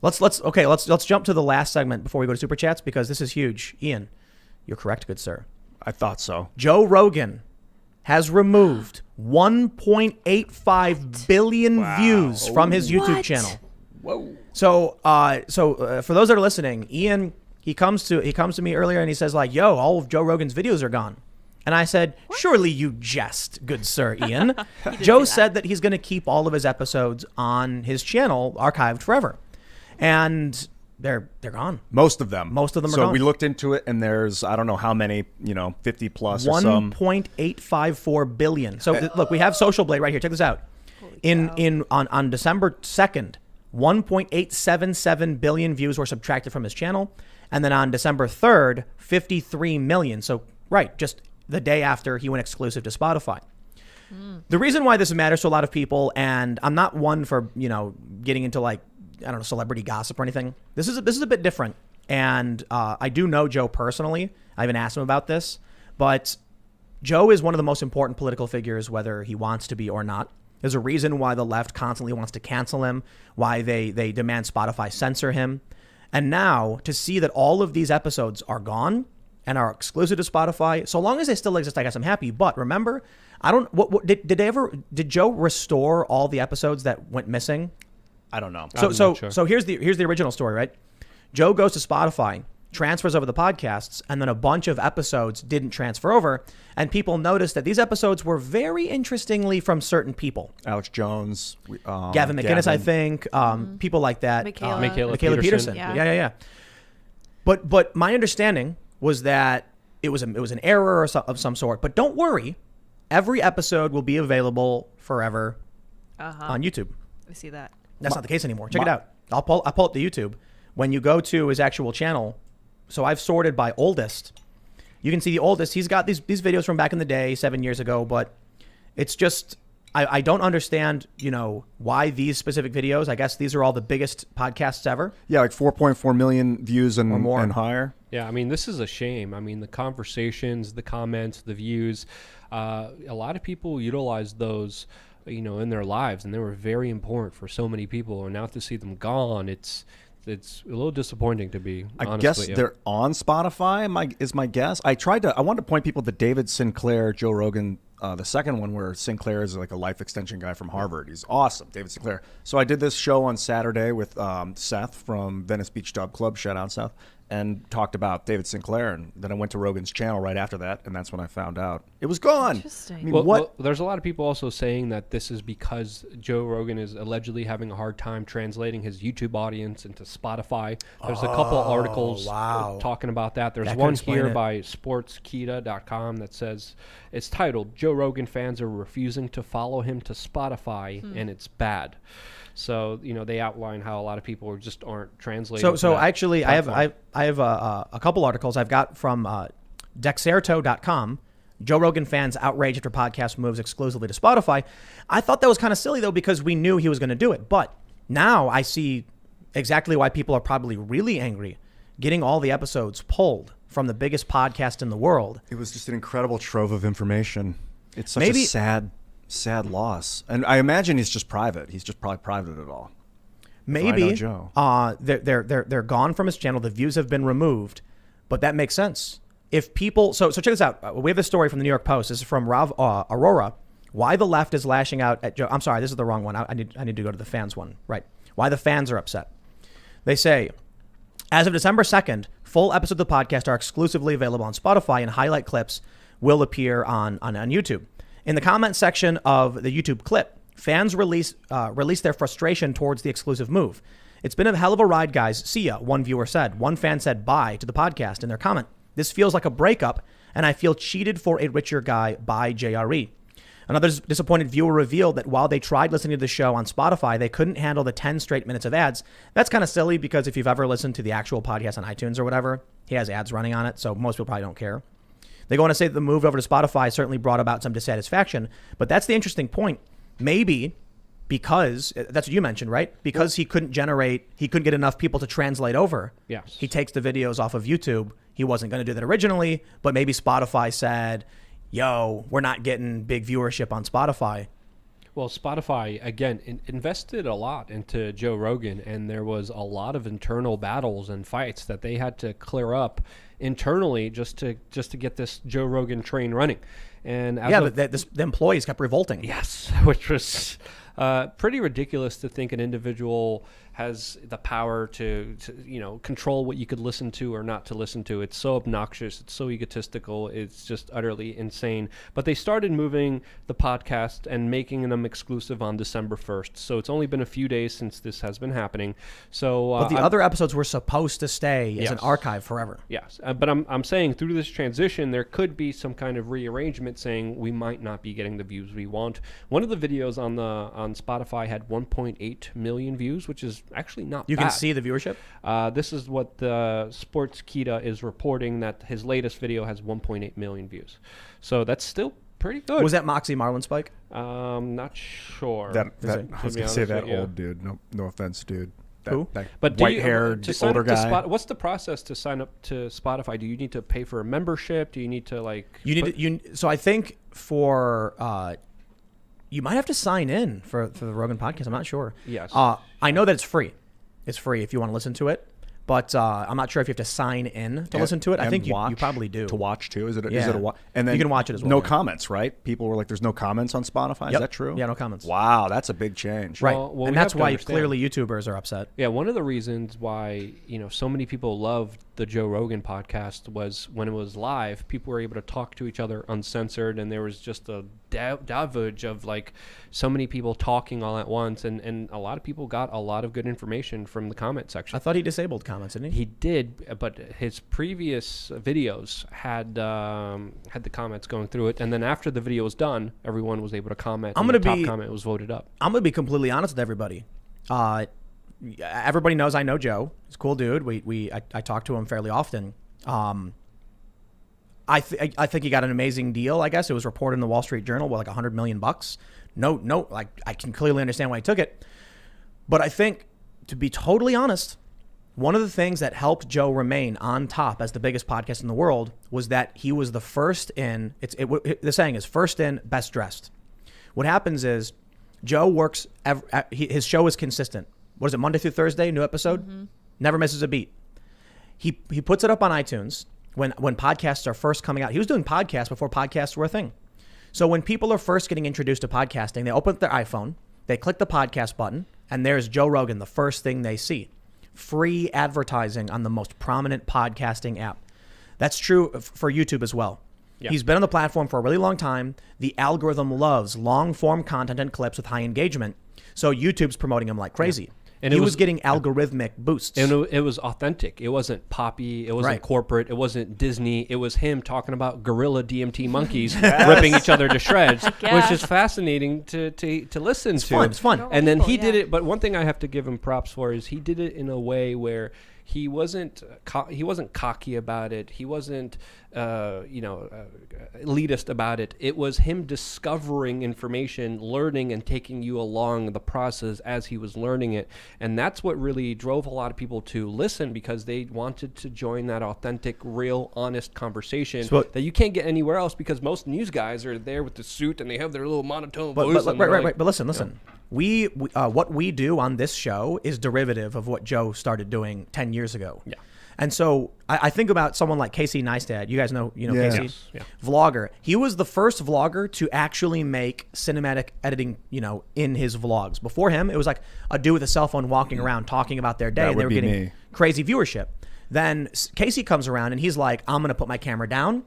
Let's jump to the last segment before we go to Super Chats, because this is huge. Ian, you're correct, good sir. I thought so. Joe Rogan has removed 1.85 billion views from his YouTube channel. Whoa. So for those that are listening, Ian, he comes to me earlier and he says like, yo, all of Joe Rogan's videos are gone. And I said, surely you jest, good sir, Ian. Joe said that he's going to keep all of his episodes on his channel archived forever. And they're gone. Most of them are gone. So we looked into it, and there's, I don't know how many, 50 plus or some. 1.854 billion. So look, we have Social Blade right here. Check this out. On December 2nd, 1.877 billion views were subtracted from his channel. And then on December 3rd, 53 million. So, right, just the day after he went exclusive to Spotify. The reason why this matters to a lot of people, and I'm not one for, getting into like, I don't know, celebrity gossip or anything. This is a bit different. And I do know Joe personally. I haven't asked him about this. But Joe is one of the most important political figures, whether he wants to be or not. There's a reason why the left constantly wants to cancel him, why they demand Spotify censor him. And now to see that all of these episodes are gone and are exclusive to Spotify, so long as they still exist, I guess I'm happy. But remember, did Joe restore all the episodes that went missing? I don't know. So here's the original story, right? Joe goes to Spotify, transfers over the podcasts, and then a bunch of episodes didn't transfer over, and people noticed that these episodes were very interestingly from certain people. Alex Jones, Gavin McInnes, I think, people like that. Michaela Peterson. Yeah. But my understanding was that it was an error of some sort. But don't worry, every episode will be available forever on YouTube. I see that. That's not the case anymore. Check it out. I'll pull up the YouTube. When you go to his actual channel, so I've sorted by oldest. You can see the oldest. He's got these videos from back in the day, 7 years ago, but it's just, I don't understand, why these specific videos. I guess these are all the biggest podcasts ever. Yeah, like 4.4 million views and more and higher. Yeah, I mean, this is a shame. I mean, the conversations, the comments, the views, a lot of people utilize those, in their lives, and they were very important for so many people. And now to see them gone, it's a little disappointing, to be honest. I guess they're on Spotify, is my guess. I wanted to point people to David Sinclair, Joe Rogan, the second one, where Sinclair is like a life extension guy from Harvard. He's awesome, David Sinclair. So I did this show on Saturday with Seth from Venice Beach Dub Club, shout out Seth, and talked about David Sinclair. And then I went to Rogan's channel right after that, and that's when I found out it was gone. Interesting. I mean, well, there's a lot of people also saying that this is because Joe Rogan is allegedly having a hard time translating his YouTube audience into Spotify. There's a couple articles talking about that. There's one here by sportskita.com that says, it's titled, Joe Rogan fans are refusing to follow him to Spotify, and it's bad. So, they outline how a lot of people just aren't translating. So actually, platform. I have a couple articles I've got from Dexerto.com. Joe Rogan fans outraged after podcast moves exclusively to Spotify. I thought that was kind of silly, though, because we knew he was going to do it. But now I see exactly why people are probably really angry getting all the episodes pulled from the biggest podcast in the world. It was just an incredible trove of information. It's such a sad loss. And I imagine he's just private. He's just probably private at all. Maybe Joe. They're gone from his channel. The views have been removed, but that makes sense. If people, so check this out. We have this story from the New York Post. This is from Rav Aurora. Why the left is lashing out at Joe. I'm sorry, this is the wrong one. I need to go to the fans one. Right. Why the fans are upset. They say, as of December 2nd, full episodes of the podcast are exclusively available on Spotify, and highlight clips will appear on YouTube. In the comment section of the YouTube clip, fans release their frustration towards the exclusive move. It's been a hell of a ride, guys. See ya, one viewer said. One fan said bye to the podcast in their comment. This feels like a breakup, and I feel cheated for a richer guy by JRE. Another disappointed viewer revealed that while they tried listening to the show on Spotify, they couldn't handle the 10 straight minutes of ads. That's kind of silly because if you've ever listened to the actual podcast on iTunes or whatever, he has ads running on it, so most people probably don't care. They go on to say that the move over to Spotify certainly brought about some dissatisfaction, but that's the interesting point. Maybe because, that's what you mentioned, right? Because he couldn't get enough people to translate over. Yes. He takes the videos off of YouTube. He wasn't going to do that originally, but maybe Spotify said, yo, we're not getting big viewership on Spotify. Well, Spotify, again, invested a lot into Joe Rogan, and there was a lot of internal battles and fights that they had to clear up internally just to get this Joe Rogan train running. And the employees kept revolting. Yes, which was pretty ridiculous to think an individual has the power to control what you could listen to or not to listen to. It's so obnoxious. It's so egotistical. It's just utterly insane. But they started moving the podcast and making them exclusive on December 1st. So it's only been a few days since this has been happening. So, but the other episodes were supposed to stay as an archive forever. Yes, but I'm saying through this transition, there could be some kind of rearrangement saying we might not be getting the views we want. One of the videos on Spotify had 1.8 million views, which is actually not bad. You can see the viewership? This is what the Sports Kita is reporting, that his latest video has 1.8 million views. So that's still pretty good. Was that Moxie Marlinspike? Not sure. I was going to say that old dude. No offense, dude. Who? But white-haired older guy. What's the process to sign up to Spotify? Do you need to pay for a membership? Do you need to So I think for you might have to sign in for the Rogan podcast. I'm not sure. Yes. I know that it's free. It's free if you want to listen to it. But I'm not sure if you have to sign in to listen to it. I think you probably do. To watch too? Is it a watch? And then you can watch it as well. No comments, right? People were like, there's no comments on Spotify. Yep. Is that true? Yeah, no comments. Wow, that's a big change. Right. Well, and that's why clearly YouTubers are upset. Yeah, one of the reasons why so many people loved the Joe Rogan podcast was when it was live, people were able to talk to each other uncensored, and there was just a deluge of like so many people talking all at once, and a lot of people got a lot of good information from the comment section. I thought he disabled comments, didn't he? He did, but his previous videos had the comments going through it, and then after the video was done, everyone was able to comment. The top comment was voted up. I'm gonna be completely honest with everybody. Everybody knows I know Joe. He's a cool dude. I talk to him fairly often. I think he got an amazing deal. I guess it was reported in the Wall Street Journal with like $100 million. No, like I can clearly understand why he took it. But I think, to be totally honest, one of the things that helped Joe remain on top as the biggest podcast in the world was that he was the first in. The saying is first in, best dressed. What happens is Joe works. His show is consistent. What is it? Monday through Thursday, new episode. Mm-hmm. Never misses a beat. He puts it up on iTunes when podcasts are first coming out. He was doing podcasts before podcasts were a thing. So when people are first getting introduced to podcasting, they open up their iPhone, they click the podcast button, and there's Joe Rogan, the first thing they see. Free advertising on the most prominent podcasting app. That's true for YouTube as well. Yeah. He's been on the platform for a really long time. The algorithm loves long-form content and clips with high engagement. So YouTube's promoting him like crazy. Yeah. And he was getting algorithmic boosts. And it was authentic. It wasn't poppy. It wasn't corporate. It wasn't Disney. It was him talking about gorilla DMT monkeys ripping each other to shreds, which is fascinating to listen to. It's fun. And then he did it. But one thing I have to give him props for is he did it in a way where he wasn't cocky about it. He wasn't elitist about it. It was him discovering information, learning, and taking you along the process as he was learning it. And that's what really drove a lot of people to listen, because they wanted to join that authentic, real, honest conversation that you can't get anywhere else, because most news guys are there with the suit and they have their little monotone voice. Right. But listen. We what we do on this show is derivative of what Joe started doing 10 years ago. Yeah. And so I think about someone like Casey Neistat. You guys know Casey? Yes. Yeah. Vlogger. He was the first vlogger to actually make cinematic editing, in his vlogs. Before him, it was like a dude with a cell phone walking around talking about their day, and they were getting crazy viewership. Then Casey comes around and he's like, I'm going to put my camera down,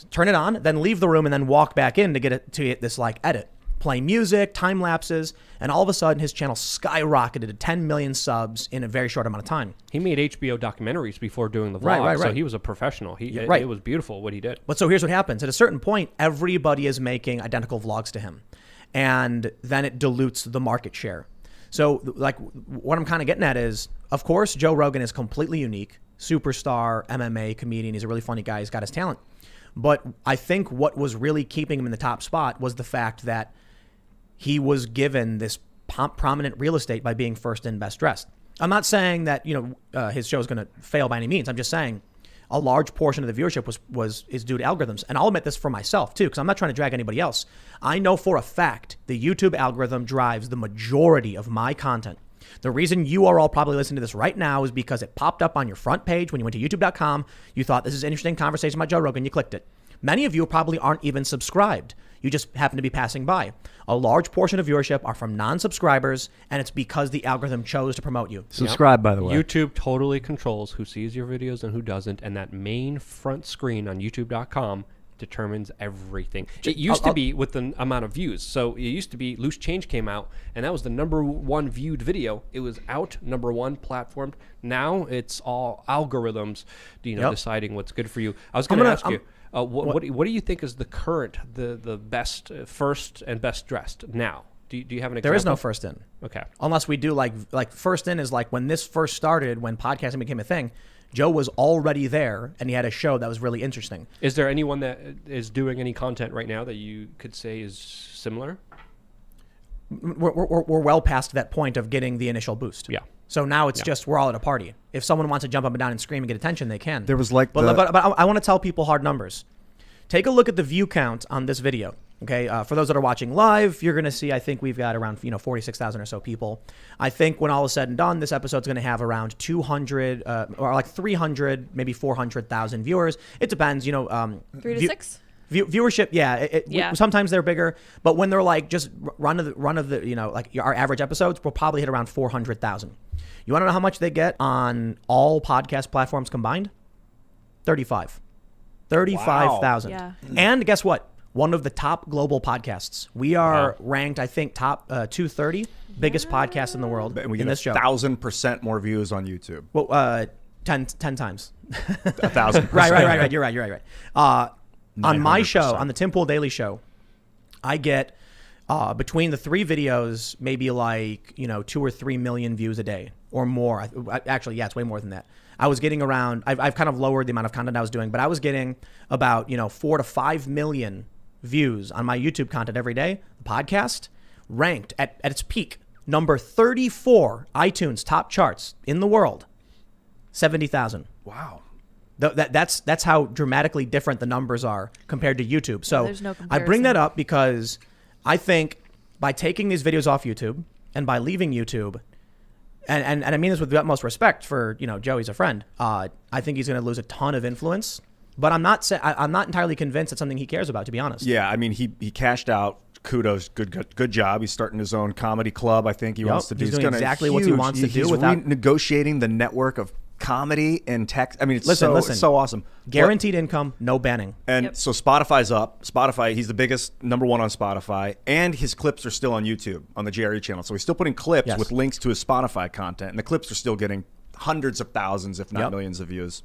turn it on, then leave the room and then walk back in to get this like edit. Play music, time lapses, and all of a sudden his channel skyrocketed to 10 million subs in a very short amount of time. He made HBO documentaries before doing the vlog, right. So he was a professional. It was beautiful what he did. But so here's what happens. At a certain point, everybody is making identical vlogs to him, and then it dilutes the market share. So like what I'm kind of getting at is, of course, Joe Rogan is completely unique, superstar, MMA comedian. He's a really funny guy. He's got his talent. But I think what was really keeping him in the top spot was the fact that he was given this prominent real estate by being first in, best dressed. I'm not saying that his show is going to fail by any means. I'm just saying a large portion of the viewership is due to algorithms. And I'll admit this for myself too, because I'm not trying to drag anybody else. I know for a fact the YouTube algorithm drives the majority of my content. The reason you are all probably listening to this right now is because it popped up on your front page when you went to youtube.com. You thought this is an interesting conversation about Joe Rogan. You clicked it. Many of you probably aren't even subscribed. You just happen to be passing by. A large portion of viewership are from non-subscribers, and it's because the algorithm chose to promote you. Subscribe, by the way. YouTube totally controls who sees your videos and who doesn't, and that main front screen on youtube.com determines everything. It used to be with the amount of views. So it used to be Loose Change came out, and that was the #1 viewed video. It was out #1 platformed. Now it's all algorithms, deciding what's good for you. I was going to ask you, what do you think is the current, the best, first and best dressed now? Do you have an example? There is no first in. Okay. Unless we do like first in is like when this first started, when podcasting became a thing, Joe was already there and he had a show that was really interesting. Is there anyone that is doing any content right now that you could say is similar? We're well past that point of getting the initial boost. Yeah. So now it's just we're all at a party. If someone wants to jump up and down and scream and get attention, they can. There was like but I want to tell people hard numbers. Take a look at the view count on this video. Okay, for those that are watching live, you're going to see, I think we've got around 46,000 or so people. I think when all is said and done, this episode's going to have around 200 or like 300, maybe 400,000 viewers. It depends, 3 to 6. Viewership, yeah. Sometimes they're bigger, but when they're like just run of the like our average episodes, we'll probably hit around 400,000. You want to know how much they get on all podcast platforms combined? 35,000. Yeah. And guess what? One of the top global podcasts. We are ranked, I think, top 230 biggest podcasts in the world. And we in get this show. 1,000% more views on YouTube. Well, 10 times. 1,000%. Right. You're right. On my show, 900%. on the Tim Pool Daily Show, I get between the 3 videos, maybe like 2 or 3 million views a day or more. Actually, it's way more than that. I was getting around. I've kind of lowered the amount of content I was doing, but I was getting about 4 to 5 million views on my YouTube content every day. The podcast ranked at its peak, number 34 iTunes top charts in the world, 70,000. Wow. That's how dramatically different the numbers are compared to YouTube. So there's no I bring that up because I think by taking these videos off YouTube and by leaving YouTube, and I mean this with the utmost respect for Joey's a friend. I think he's going to lose a ton of influence. But I'm not entirely convinced it's something he cares about, to be honest. Yeah, I mean, he cashed out. Kudos, good job. He's starting his own comedy club. I think he wants to do. He's doing exactly what he wants to do. He's without negotiating the network of comedy and tech. I mean, it's listen. so awesome. Guaranteed income, no banning. And so Spotify's up. Spotify, he's the biggest #1 on Spotify, and his clips are still on YouTube on the JRE channel. So he's still putting clips with links to his Spotify content, and the clips are still getting hundreds of thousands, if not millions, of views.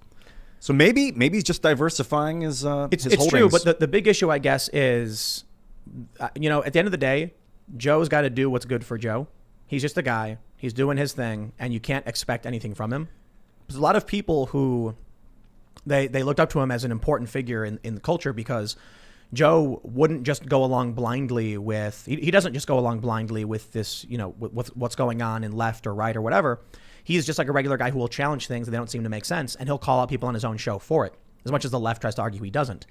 So maybe he's just diversifying his It's holdings. true, but the big issue, I guess, is at the end of the day, Joe's got to do what's good for Joe. He's just a guy. He's doing his thing, and you can't expect anything from him. There's a lot of people who they looked up to him as an important figure in the culture because Joe wouldn't just go along blindly with. He doesn't just go along blindly with this, with what's going on in left or right or whatever. He's just like a regular guy who will challenge things that they don't seem to make sense, and he'll call out people on his own show for it, as much as the left tries to argue he doesn't.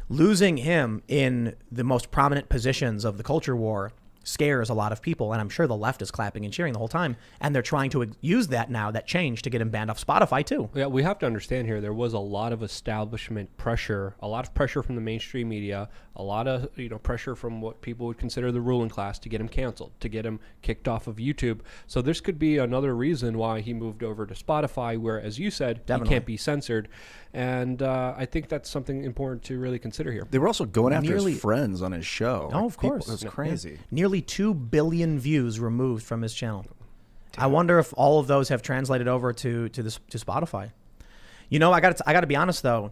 Losing him in the most prominent positions of the culture war scares a lot of people, and I'm sure the left is clapping and cheering the whole time, and they're trying to use that change to get him banned off Spotify too. Yeah, we have to understand here there was a lot of establishment pressure, a lot of pressure from the mainstream media, a lot of pressure from what people would consider the ruling class to get him canceled, to get him kicked off of YouTube. So this could be another reason why he moved over to Spotify, where, as you said, he can't be censored. And I think that's something important to really consider here. They were also going after his friends on his show. Oh, of course. That's crazy. Yeah. Nearly 2 billion views removed from his channel. Damn. I wonder if all of those have translated over to Spotify. I got to be honest though.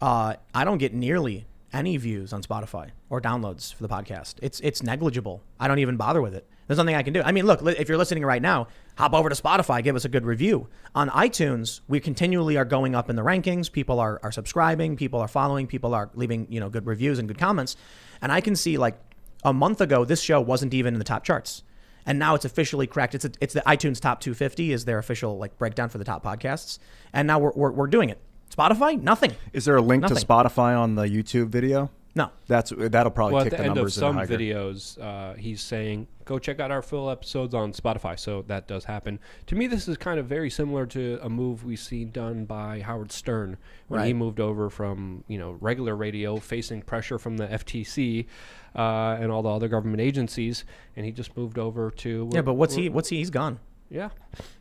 I don't get nearly any views on Spotify or downloads for the podcast. It's negligible. I don't even bother with it. There's nothing I can do. I mean, look, if you're listening right now, hop over to Spotify, give us a good review. On iTunes, we continually are going up in the rankings. People are subscribing, people are following, people are leaving, good reviews and good comments. And I can see like a month ago, this show wasn't even in the top charts. And now it's officially cracked. It's the iTunes top 250 is their official like breakdown for the top podcasts. And now we're doing it. Spotify, nothing. Is there a link Nothing. to Spotify on the YouTube video? No. That'll probably Well, kick at the the end of numbers some into high gear. videos, he's saying, go check out our full episodes on Spotify. So that does happen. To me, this is kind of very similar to a move we see done by Howard Stern when he moved over from, regular radio, facing pressure from the FTC and all the other government agencies, and he just moved over to... but he's gone. Yeah.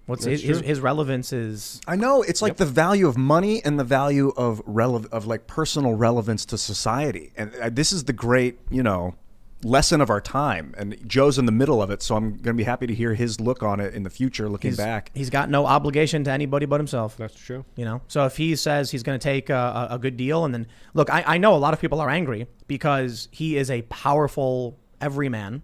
What's his relevance is... I know, it's like the value of money and the value of personal relevance to society. And this is the great, lesson of our time. And Joe's in the middle of it, so I'm going to be happy to hear his look on it in the future, looking back. He's got no obligation to anybody but himself. That's true. So if he says he's going to take a good deal, and then... Look, I know a lot of people are angry because he is a powerful everyman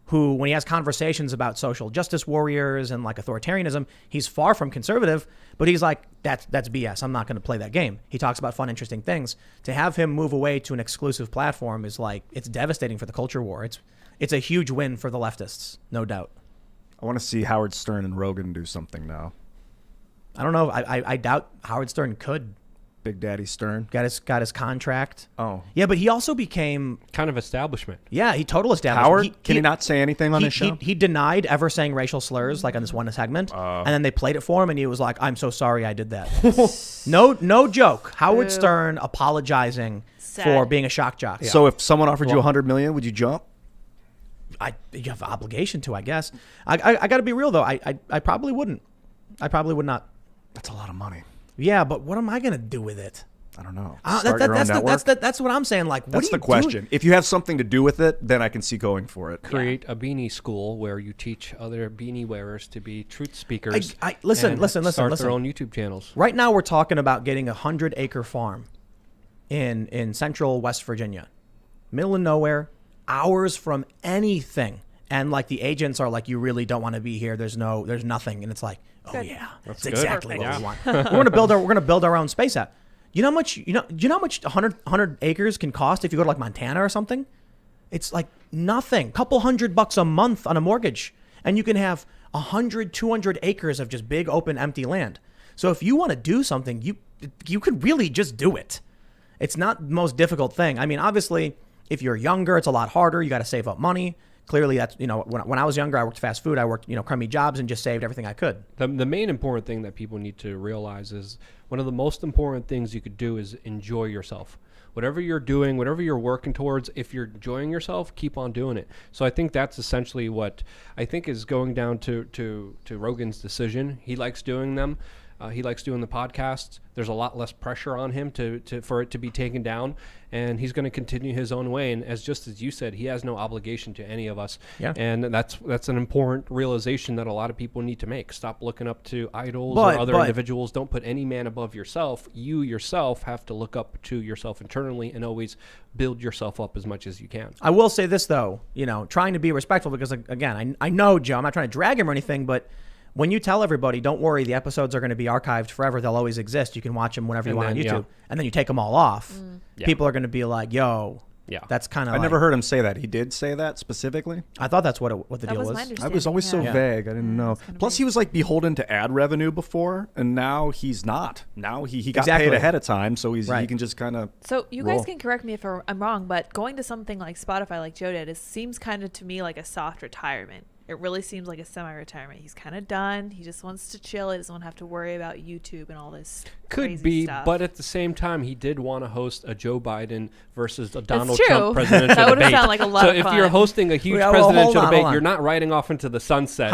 who, when he has conversations about social justice warriors and like authoritarianism, he's far from conservative, but he's like, that's BS. I'm not going to play that game. He talks about fun, interesting things. To have him move away to an exclusive platform is like, it's devastating for the culture war. It's a huge win for the leftists, no doubt. I want to see Howard Stern and Rogan do something now. I don't know. I doubt Howard Stern could. Big Daddy Stern Got his contract. Oh. Yeah, but he also became... Kind of establishment. Yeah, he total established. Howard? Can he not say anything on his show? He denied ever saying racial slurs, like on this one segment, and then they played it for him, and he was like, "I'm so sorry I did that." No joke. Howard Stern apologizing for being a shock jock. So if someone offered you $100 million, would you jump? You have an obligation to, I guess. I got to be real though. I probably wouldn't. I probably would not. That's a lot of money. Yeah, but what am I gonna do with it? I don't know. That's what I'm saying. Like, what that's do you the question. If you have something to do with it, then I can see going for it. Create a beanie school where you teach other beanie wearers to be truth speakers. Listen. Start their own YouTube channels. Right now, we're talking about getting a 100-acre farm in central West Virginia, middle of nowhere, hours from anything, and like the agents are like, "You really don't want to be here. There's nothing," and it's like, "Oh yeah, that's exactly what we want. We're gonna build our own space out." You know how much 100 acres can cost if you go to like Montana or something? It's like nothing. Couple $100 a month on a mortgage, and you can have 100, 200 acres of just big open empty land. So if you want to do something, you could really just do it. It's not the most difficult thing. I mean, obviously, if you're younger, it's a lot harder. You got to save up money. Clearly, that's, when I was younger, I worked fast food. I worked, crummy jobs and just saved everything I could. The main important thing that people need to realize is one of the most important things you could do is enjoy yourself. Whatever you're doing, whatever you're working towards, if you're enjoying yourself, keep on doing it. So I think that's essentially what I think is going down to Rogan's decision. He likes doing them. He likes doing the podcasts. There's a lot less pressure on him for it to be taken down, and he's going to continue his own way. And as you said, he has no obligation to any of us. Yeah. And that's an important realization that a lot of people need to make. Stop looking up to idols or other individuals. Don't put any man above yourself. You yourself have to look up to yourself internally and always build yourself up as much as you can. I will say this though, trying to be respectful, because again, I know Joe, I'm not trying to drag him or anything, but when you tell everybody, don't worry, the episodes are going to be archived forever. They'll always exist. You can watch them whenever you want on YouTube. And then you take them all off. People are going to be like, yo, that's kind of I never heard him say that. He did say that specifically? I thought that's what the deal was. I was always so vague. I didn't know. Plus, he was like beholden to ad revenue before, and now he's not. Now he got paid ahead of time, so he can just kind of So you guys can correct me if I'm wrong, but going to something like Spotify, like Joe did, seems kind of to me like a soft retirement. It really seems like a semi-retirement. He's kind of done. He just wants to chill. He doesn't want to have to worry about YouTube and all this crazy stuff. But at the same time, he did want to host a Joe Biden versus a Donald Trump presidential that would debate. Sound like a lot of fun. So if you're hosting a huge presidential debate, you're not riding off into the sunset.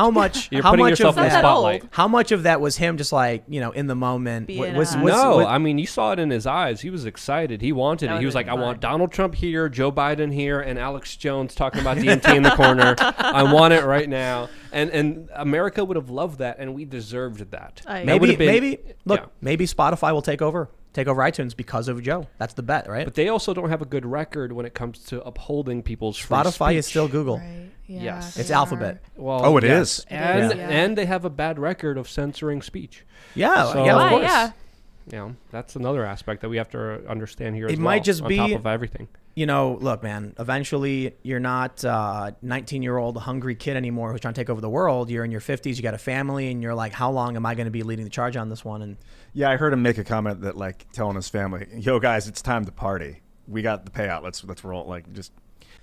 You're putting yourself in the spotlight. How much of that was him just like, in the moment? I mean, you saw it in his eyes. He was excited. He wanted it. He was like, I want Donald Trump here, Joe Biden here, and Alex Jones talking about DMT in the corner. I want it right now. And America would have loved that, and we deserved that. Maybe Spotify will take over iTunes because of Joe. That's the bet, right? But they also don't have a good record when it comes to upholding people's free Spotify speech. Is still Google. Right. Yeah, yes, it's Alphabet. Well, it is. And they have a bad record of censoring speech. Yeah, so, of course. that's another aspect that we have to understand here. It as might well, just on be top of everything. Look, man, eventually you're not a 19-year-old hungry kid anymore who's trying to take over the world. You're in your 50s, you got a family, and you're like, how long am I going to be leading the charge on this one? And yeah, I heard him make a comment that like telling his family, yo guys, it's time to party. We got the payout. Let's roll. Like, just.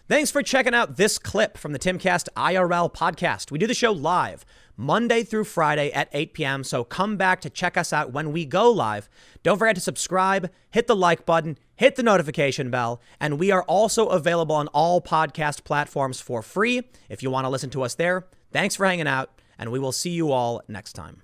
Thanks for checking out this clip from the Timcast IRL podcast. We do the show live Monday through Friday at 8 p.m. So come back to check us out when we go live. Don't forget to subscribe, hit the like button, hit the notification bell, and we are also available on all podcast platforms for free if you want to listen to us there. Thanks for hanging out, and we will see you all next time.